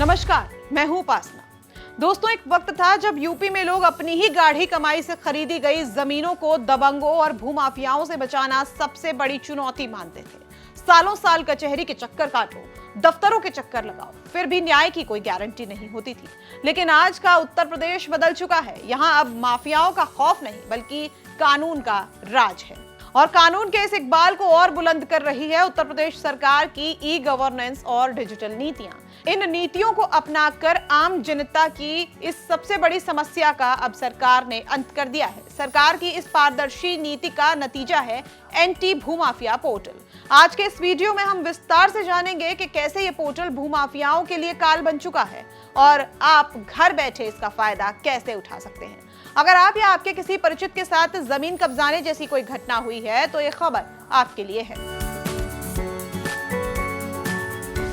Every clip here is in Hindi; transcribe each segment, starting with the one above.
नमस्कार, मैं हूं उपासना। दोस्तों, एक वक्त था जब यूपी में लोग अपनी ही गाढ़ी कमाई से खरीदी गई जमीनों को दबंगों और भूमाफियाओं से बचाना सबसे बड़ी चुनौती मानते थे। सालों साल कचहरी के चक्कर काटो, दफ्तरों के चक्कर लगाओ, फिर भी न्याय की कोई गारंटी नहीं होती थी। लेकिन आज का उत्तर प्रदेश बदल चुका है। यहाँ अब माफियाओं का खौफ नहीं बल्कि कानून का राज है। और कानून के इस इकबाल को और बुलंद कर रही है उत्तर प्रदेश सरकार की ई गवर्नेंस और डिजिटल नीतियां। इन नीतियों को अपनाकर आम जनता की इस सबसे बड़ी समस्या का अब सरकार ने अंत कर दिया है। सरकार की इस पारदर्शी नीति का नतीजा है एंटी भूमाफिया पोर्टल। आज के इस वीडियो में हम विस्तार से जानेंगे कि कैसे ये पोर्टल भूमाफियाओं के लिए काल बन चुका है और आप घर बैठे इसका फायदा कैसे उठा सकते हैं। अगर आप या आपके किसी परिचित के साथ जमीन कब्जाने जैसी कोई घटना हुई है तो ये खबर आपके लिए है।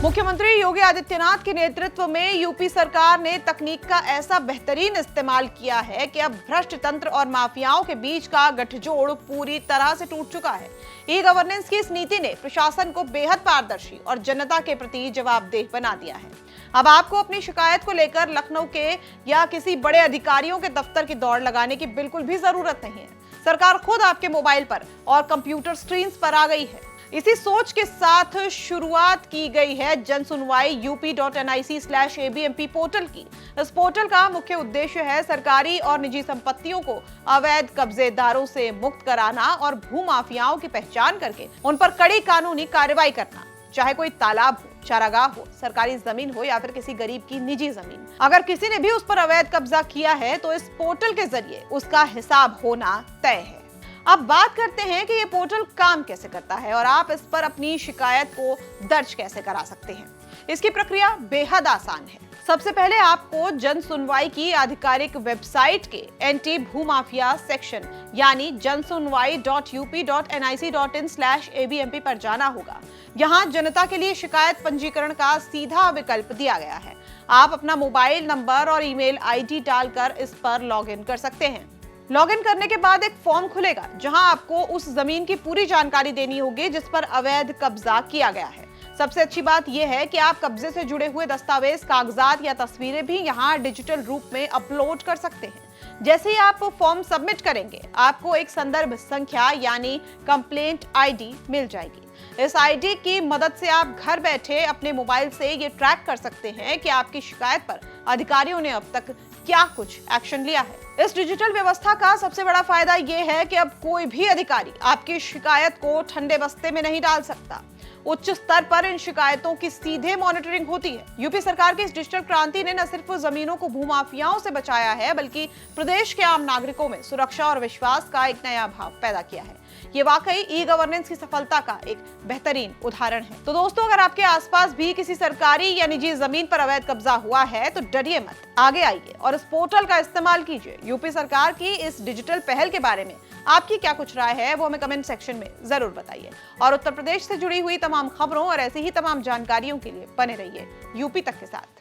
मुख्यमंत्री योगी आदित्यनाथ के नेतृत्व में यूपी सरकार ने तकनीक का ऐसा बेहतरीन इस्तेमाल किया है कि अब भ्रष्ट तंत्र और माफियाओं के बीच का गठजोड़ पूरी तरह से टूट चुका है। ई गवर्नेंस की इस नीति ने प्रशासन को बेहद पारदर्शी और जनता के प्रति जवाबदेह बना दिया है। अब आपको अपनी शिकायत को लेकर लखनऊ के या किसी बड़े अधिकारियों के दफ्तर की दौड़ लगाने की बिल्कुल भी जरूरत नहीं है। सरकार खुद आपके मोबाइल पर और कंप्यूटर स्क्रीन पर आ गई है। इसी सोच के साथ शुरुआत की गई है जन सुनवाई up.nic/abmp पोर्टल की। इस पोर्टल का मुख्य उद्देश्य है सरकारी और निजी संपत्तियों को अवैध कब्जेदारों से मुक्त कराना और भूमाफियाओं की पहचान करके उन पर कड़ी कानूनी कार्रवाई करना। चाहे कोई तालाब हो, चारागाह हो, सरकारी जमीन हो या फिर किसी गरीब की निजी जमीन, अगर किसी ने भी उस पर अवैध कब्जा किया है तो इस पोर्टल के जरिए उसका हिसाब होना तय है। अब बात करते हैं कि ये पोर्टल काम कैसे करता है और आप इस पर अपनी शिकायत को दर्ज कैसे करा सकते हैं। इसकी प्रक्रिया बेहद आसान है। सबसे पहले आपको जन सुनवाई की आधिकारिक वेबसाइट के एंटी भूमाफिया सेक्शन यानी jansunwai.up.nic.in/abmp पर जाना होगा। यहाँ जनता के लिए शिकायत पंजीकरण का सीधा विकल्प दिया गया है। आप अपना मोबाइल नंबर और ईमेल आईडी डालकर इस पर लॉगिन कर सकते हैं। लॉगिन करने के बाद एक फॉर्म खुलेगा जहां आपको उस जमीन की पूरी जानकारी देनी होगी जिस पर अवैध कब्जा किया गया है। सबसे अच्छी बात यह है कि आप कब्जे से जुड़े हुए दस्तावेज, कागजात या तस्वीरें भी यहां डिजिटल रूप में अपलोड कर सकते हैं। जैसे ही आप फॉर्म सबमिट करेंगे, आपको एक संदर्भ संख्या यानी कंप्लेंट आईडी मिल जाएगी। इस आईडी की मदद से आप घर बैठे अपने मोबाइल से ये ट्रैक कर सकते हैं कि आपकी शिकायत पर अधिकारियों ने अब तक क्या कुछ एक्शन लिया है। इस डिजिटल व्यवस्था का सबसे बड़ा फायदा यह है कि अब कोई भी अधिकारी आपकी शिकायत को ठंडे बस्ते में नहीं डाल सकता। उच्च स्तर पर इन शिकायतों की सीधे मॉनिटरिंग होती है। यूपी सरकार की इस डिजिटल क्रांति ने न सिर्फ जमीनों को भूमाफियाओं से बचाया है बल्कि प्रदेश के आम नागरिकों में सुरक्षा और विश्वास का एक नया भाव पैदा किया है। ये वाकई ई गवर्नेंस की सफलता का एक बेहतरीन उदाहरण है। तो दोस्तों, अगर आपके आसपास भी किसी सरकारी या निजी जमीन पर अवैध कब्जा हुआ है तो डरिए मत, आगे आइए और इस पोर्टल का इस्तेमाल कीजिए। यूपी सरकार की इस डिजिटल पहल के बारे में आपकी क्या कुछ राय है वो हमें कमेंट सेक्शन में जरूर बताइए। और उत्तर प्रदेश से जुड़ी हुई तमाम खबरों और ऐसी ही तमाम जानकारियों के लिए बने रहिए यूपी तक के साथ।